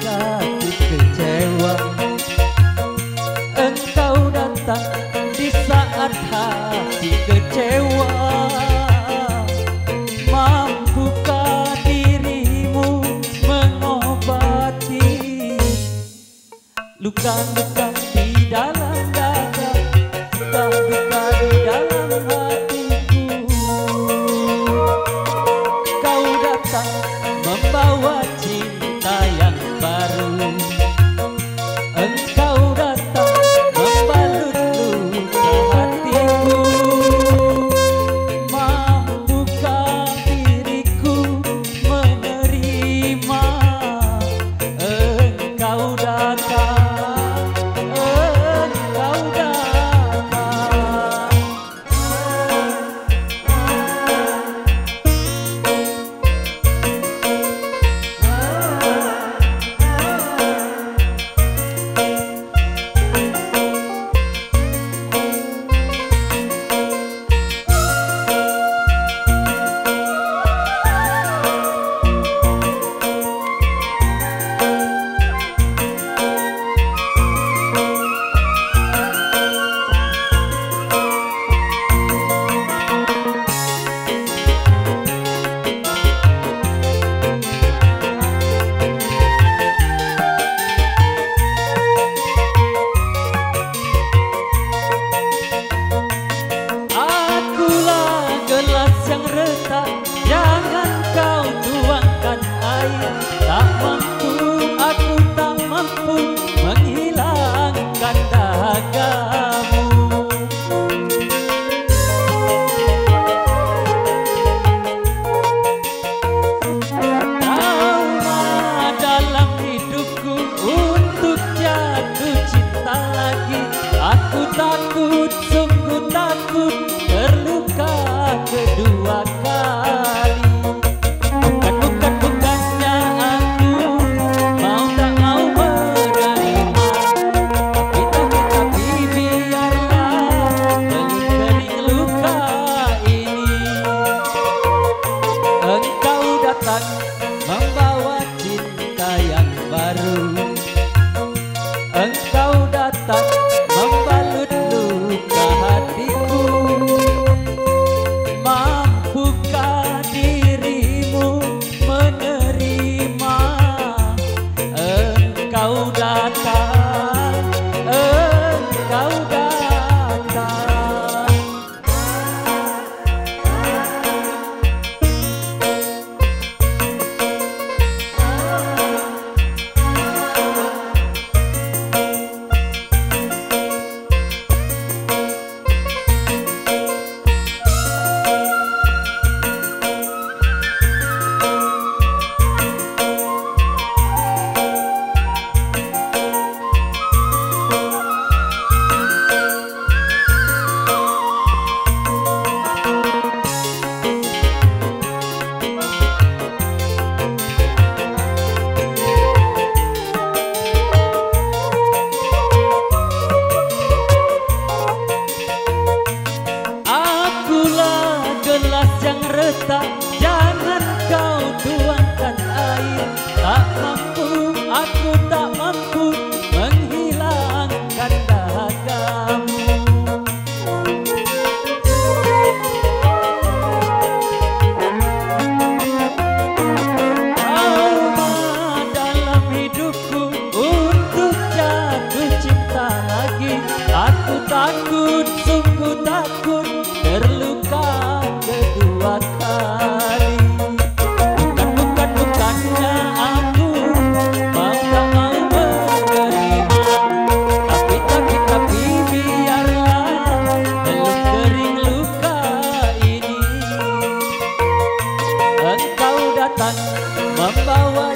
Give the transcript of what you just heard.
hati kecewa. Engkau datang di saat hati kecewa. Mampukah dirimu mengobati luka-luka di dalam dada, luka-luka di dalam hatiku? Kau datang membawa cinta yang baru. Engkau datang membalut luka hatiku. Mampukah diriku menerima? Engkau datang, engkau datang. Yang retak, jangan kau tuangkan air. Tak mampu, aku tak mampu menghilangkan dahagamu. Trauma dalam hidupku untuk jatuh cinta lagi. Aku takut, sungguh takut terluka kedua kali. Bukannya aku mau tak mau menerima, tapi biarlah kering luka ini. Engkau datang membawa cinta yang baru. Engkau datang membalut luka hatiku. Mampukah dirimu menerima? Engkau datang, engkau datang. Yang retak, jangan kau tuangkan air. Tak mampu, aku tak mampu menghilangkan dahagamu. Trauma dalam hidupku untuk jatuh cinta lagi. Aku takut, sungguh takut terluka kedua kali. Bukannya aku mau tak mau menerima, tapi biarlah belum kering luka ini. Engkau datang membawa